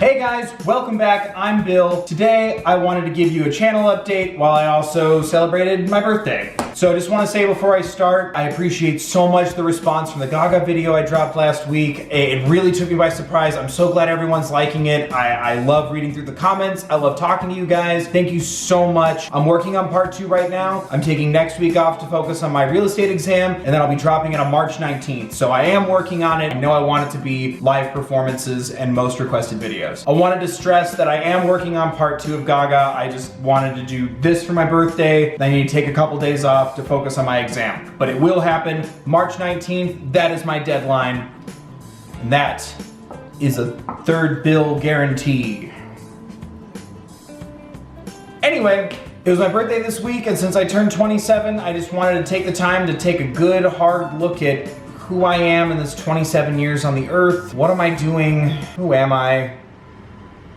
Hey guys, welcome back. I'm Bill. Today I wanted to give you a channel update while I also celebrated my birthday. So I just want to say before I start, I appreciate so much the response from the Gaga video I dropped last week. It really took me by surprise. I'm so glad everyone's liking it. I love reading through the comments. I love talking to you guys. Thank you so much. I'm working on part 2 right now. I'm taking next week off to focus on my real estate exam, and then I'll be dropping it on March 19th. So I am working on it. I know I want it to be live performances and most requested videos. I wanted to stress that I am working on part 2 of Gaga. I just wanted to do this for my birthday. I need to take a couple days off to focus on my exam. But it will happen March 19th. That is my deadline. And that is a third bill guarantee. Anyway, it was my birthday this week, and since I turned 27, I just wanted to take the time to take a good hard look at who I am in this 27 years on the earth. What am I doing? Who am I?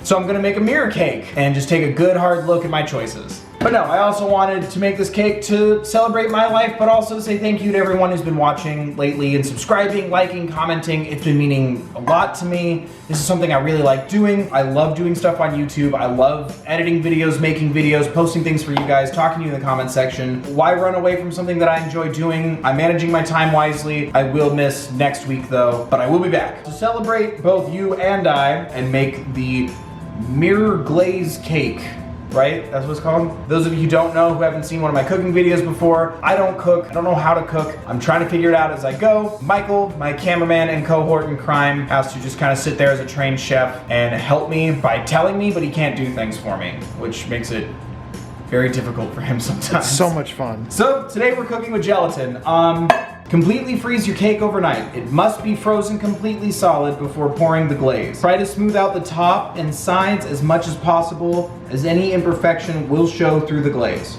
So I'm gonna make a mirror cake and just take a good hard look at my choices. But no, I also wanted to make this cake to celebrate my life, but also to say thank you to everyone who's been watching lately and subscribing, liking, commenting. It's been meaning a lot to me. This is something I really like doing. I love doing stuff on YouTube. I love editing videos, making videos, posting things for you guys, talking to you in the comment section. Why run away from something that I enjoy doing? I'm managing my time wisely. I will miss next week though, but I will be back to celebrate both you and I and make the Mirror Glaze cake. Right? That's what it's called. Those of you who don't know, who haven't seen one of my cooking videos before, I don't cook. I don't know how to cook. I'm trying to figure it out as I go. Michael, my cameraman and cohort in crime, has to just kind of sit there as a trained chef and help me by telling me, but he can't do things for me, which makes it very difficult for him sometimes. It's so much fun. So today we're cooking with gelatin. Completely freeze your cake overnight. It must be frozen completely solid before pouring the glaze. Try to smooth out the top and sides as much as possible, as any imperfection will show through the glaze.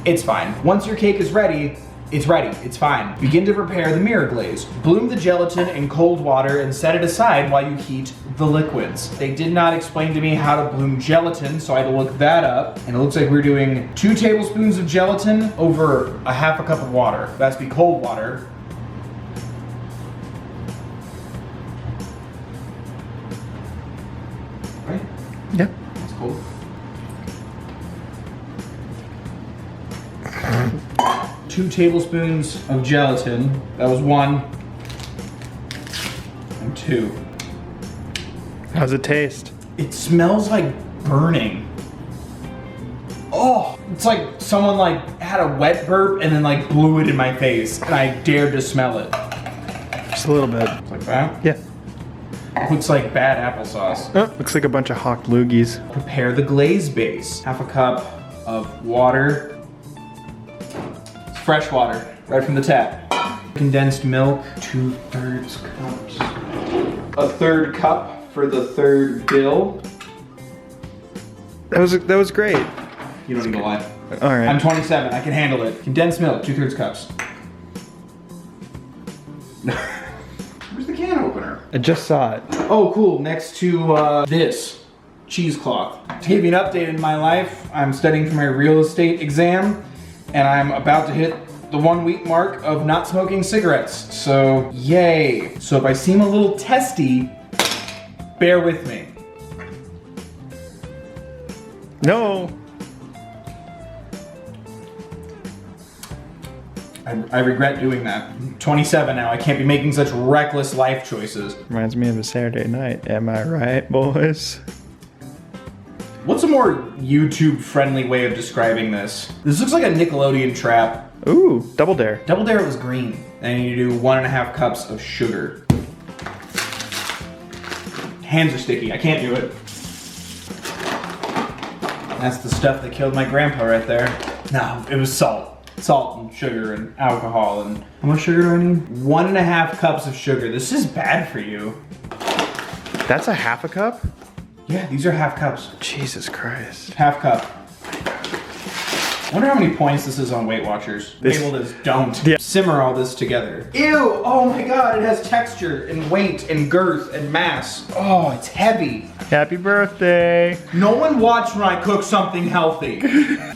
It's fine. Once your cake is ready, it's fine. Begin to prepare the mirror glaze. Bloom the gelatin in cold water and set it aside while you heat the liquids. They did not explain to me how to bloom gelatin, so I had to look that up. And it looks like we're doing 2 tablespoons of gelatin over a half a cup of water. That's be cold water. Right? Yep. That's cool. Two tablespoons of gelatin. That was 1 and 2. How's it taste? It smells like burning. Oh, it's like someone like had a wet burp and then like blew it in my face and I dared to smell it. Just a little bit. It's like that? Yeah. Looks like bad applesauce. Oh, looks like a bunch of hawk loogies. Prepare the glaze base. Half a cup of water. Fresh water, right from the tap. Condensed milk, 2/3 cups. A 1/3 cup for the third bill. That was great. You don't need to lie. All right. I'm 27, I can handle it. Condensed milk, 2/3 cups. Where's the can opener? I just saw it. Oh, cool, next to this cheesecloth. To give you an update in my life, I'm studying for my real estate exam, and I'm about to hit the 1 week mark of not smoking cigarettes. So, yay. So if I seem a little testy, bear with me. No. I regret doing that. I'm 27 now, I can't be making such reckless life choices. Reminds me of a Saturday night. Am I right, boys? What's a more YouTube-friendly way of describing this? This looks like a Nickelodeon trap. Ooh, Double Dare. Double Dare was green. And you do 1.5 cups of sugar. Hands are sticky, I can't do it. That's the stuff that killed my grandpa right there. No, it was salt. Salt and sugar and alcohol and... How much sugar do I need? 1.5 cups of sugar. This is bad for you. That's a half a cup? Yeah, these are half cups. Jesus Christ. Half cup. I wonder how many points this is on Weight Watchers. The table is don't. Yeah. Simmer all this together. Ew, oh my god, it has texture and weight and girth and mass. Oh, it's heavy. Happy birthday. No one watch when I cook something healthy.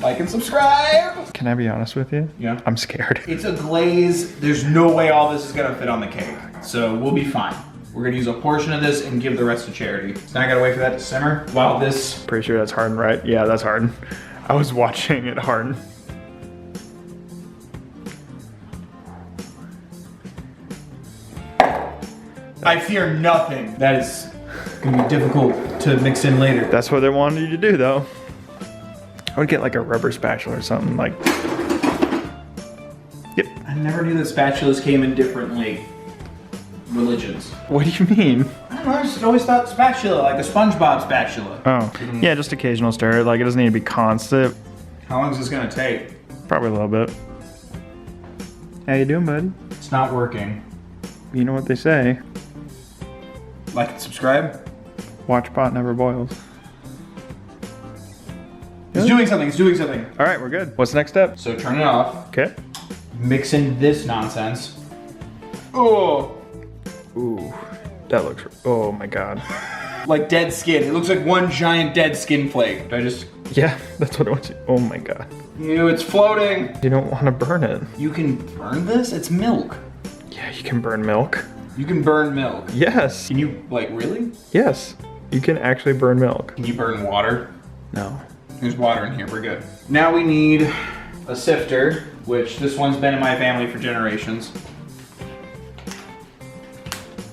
Like and subscribe. Can I be honest with you? Yeah. I'm scared. It's a glaze. There's no way all this is gonna fit on the cake. So we'll be fine. We're gonna use a portion of this and give the rest to charity. So now I gotta wait for that to simmer while this. Pretty sure that's hardened, right? Yeah, that's hardened. I was watching it harden. I fear nothing. That is gonna be difficult to mix in later. That's what they wanted you to do, though. I would get like a rubber spatula or something like. Yep. I never knew that spatulas came in different like religions. What do you mean? I don't know, I just always thought spatula, like a SpongeBob spatula. Oh, yeah, just occasional stir. Like it doesn't need to be constant. How long is this gonna take? Probably a little bit. How you doing, bud? It's not working. You know what they say. Like and subscribe. Watch pot never boils. It's doing something, it's doing something. All right, we're good. What's the next step? So turn it off. Okay. Mix in this nonsense. Oh, Ooh, that looks, oh my God. like dead skin. It looks like one giant dead skin flake. I just, Yeah, that's what I want to, oh my God. ew, it's floating. You don't want to burn it. You can burn this? It's milk. Yeah, you can burn milk. You can burn milk. Yes, Can you, like, really? yes, you can actually burn milk. Can you burn water? No. There's water in here, we're good. Now we need a sifter, which this one's been in my family for generations.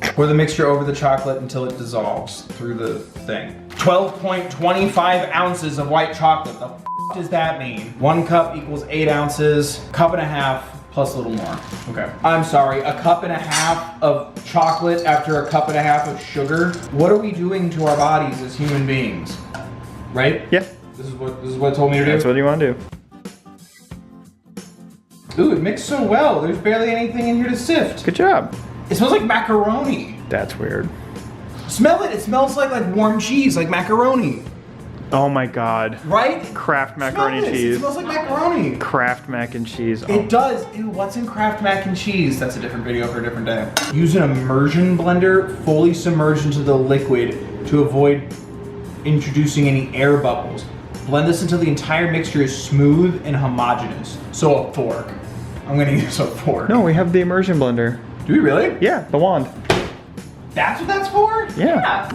Pour the mixture over the chocolate until it dissolves through the thing. 12.25 ounces of white chocolate. The f does that mean? 1 cup equals 8 ounces, cup and a half plus a little more. Okay. I'm sorry, a cup and a half of chocolate after a cup and a half of sugar. What are we doing to our bodies as human beings? Right? Yeah, This is what it told me to do? that's what you want to do. Ooh, it mixed so well. There's barely anything in here to sift. Good job. It smells like macaroni. That's weird. Smell it. It smells like warm cheese, like macaroni. Oh my God. Right? Kraft macaroni Smell this. cheese. It smells like macaroni. Kraft mac and cheese. Oh. It does. Ew, what's in Kraft mac and cheese? That's a different video for a different day. Use an immersion blender, fully submerged into the liquid to avoid introducing any air bubbles. Blend this until the entire mixture is smooth and homogeneous. So a fork. I'm gonna use a fork. No, we have the immersion blender. Do we really? Yeah, the wand. That's what that's for? Yeah.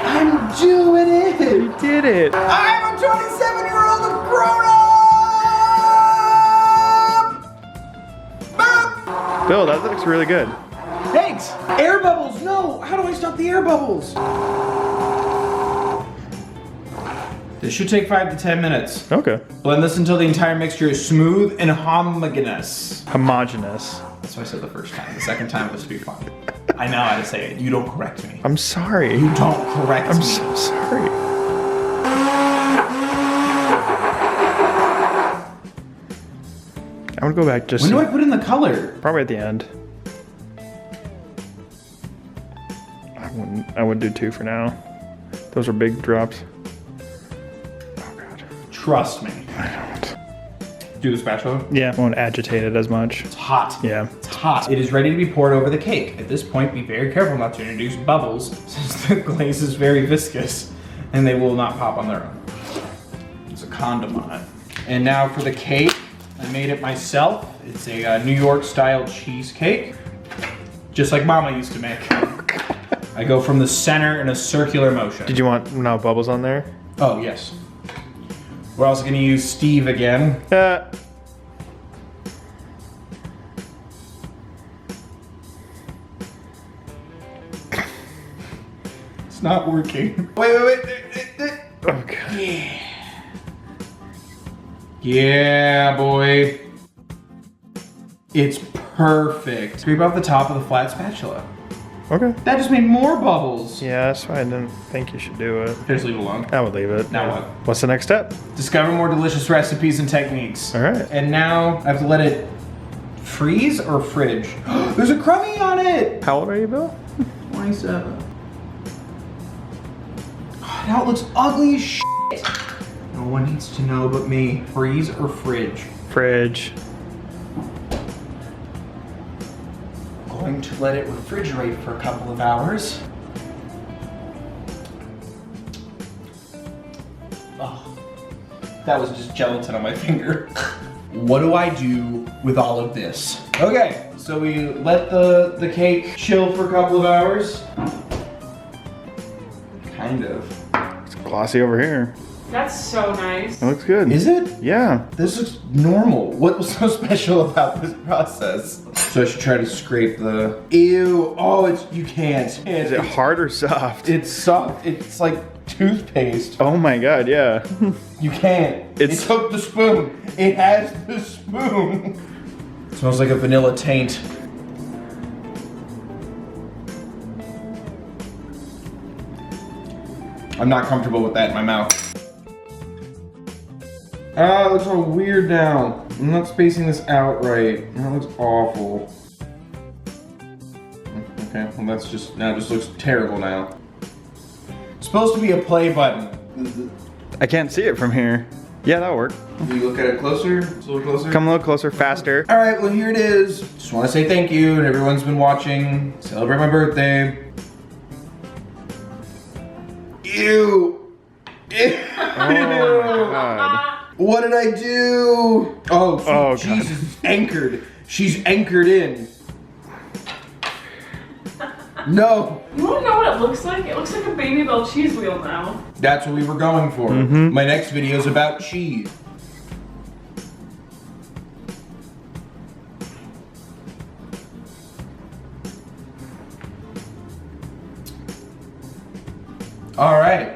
I'm doing it! You did it. I'm a 27-year-old grown-up! Bill, that looks really good. Thanks! Air bubbles! No! How do I stop the air bubbles? This should take 5 to 10 minutes. Okay. Blend this until the entire mixture is smooth and homogeneous. Homogeneous. That's what I said the first time. The second time was to be fun. I know how to say it. You don't correct me. I'm sorry. You don't correct I'm me. so sorry. I would go back just When do I put in the color? probably at the end. I would do 2 for now. Those are big drops. Oh God. Trust me. I don't. Do the spatula. Yeah, I won't agitate it as much. It's hot. Yeah. It's hot. It is ready to be poured over the cake. At this point, be very careful not to introduce bubbles, since the glaze is very viscous, and they will not pop on their own. There's a condom on it. And now for the cake, I made it myself. It's a New York style cheesecake, just like Mama used to make. I go from the center in a circular motion. Did you want no bubbles on there? Oh, yes. We're also gonna use Steve again. It's not working. Wait. Okay. Yeah, boy. It's perfect. Scrape off the top of the flat spatula. Okay. That just made more bubbles. Yeah, that's why I didn't think you should do it. Just leave it alone. I would leave it. Now what? What's the next step? Discover more delicious recipes and techniques. All right. And now I have to let it freeze or fridge. There's a crummy on it. How old are you, Bill? 27. Oh, now it looks ugly as shit. No one needs to know but me. Freeze or fridge? Fridge. Going to let it refrigerate for a couple of hours. Oh, that was just gelatin on my finger. What do I do with all of this? Okay, So we let the cake chill for a couple of hours. Kind of. It's glossy over here. That's so nice. It looks good. Is it? Yeah. This looks normal. What was so special about this process? So I should try to scrape the... Ew. Oh, you can't. Is it hard or soft? It's soft. It's like toothpaste. Oh my god, yeah. You can't. It took the spoon. It has the spoon. Smells like a vanilla taint. I'm not comfortable with that in my mouth. Ah, it looks all weird now. I'm not spacing this out right. That looks awful. Okay, well that's just, now it just looks terrible now. It's supposed to be a play button. I can't see it from here. Yeah, that'll work. Can you look at it closer? Just a little closer? Come a little closer, faster. All right, well here it is. Just want to say thank you to everyone's been watching. Celebrate my birthday. Ew. Ew. Oh my god. What did I do? Oh, Oh, she's God. anchored. She's anchored in. No. You wanna know what it looks like? It looks like a Baby Bell cheese wheel now. That's what we were going for. My next video is about cheese. All right.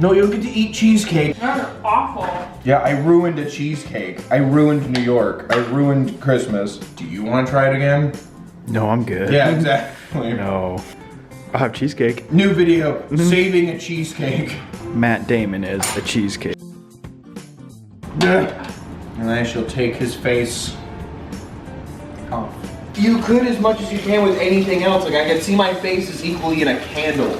No, you don't get to eat cheesecake. They're awful. Yeah, I ruined a cheesecake. I ruined New York. I ruined Christmas. Do you want to try it again? No, I'm good. Yeah, exactly. No. I'll have cheesecake. New video, saving a cheesecake. Matt Damon is a cheesecake. And I shall take his face off. You could as much as you can with anything else. Like I can see my face is equally in a candle.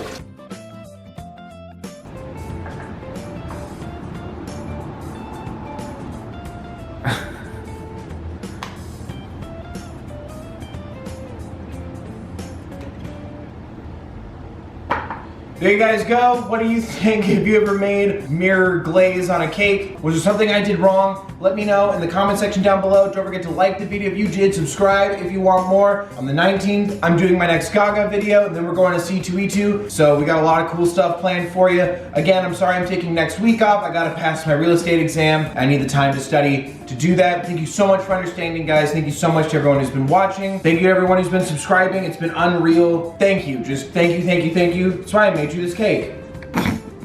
There you guys go. What do you think? Have you ever made mirror glaze on a cake? Was there something I did wrong? Let me know in the comment section down below. Don't forget to like the video if you did, subscribe if you want more. On the 19th, I'm doing my next Gaga video, and then we're going to C2E2. So we got a lot of cool stuff planned for you. Again, I'm sorry I'm taking next week off. I gotta pass my real estate exam. I need the time to study to do that. Thank you so much for understanding, guys. Thank you so much to everyone who's been watching. Thank you to everyone who's been subscribing. It's been unreal. Thank you. Just thank you, thank you, thank you. That's why I made you this cake.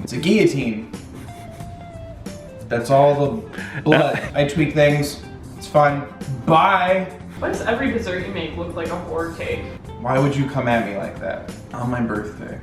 It's a guillotine. That's all the blood. I tweak things. It's fun. Bye. Why does every dessert you make look like a hoard cake? Why would you come at me like that on my birthday?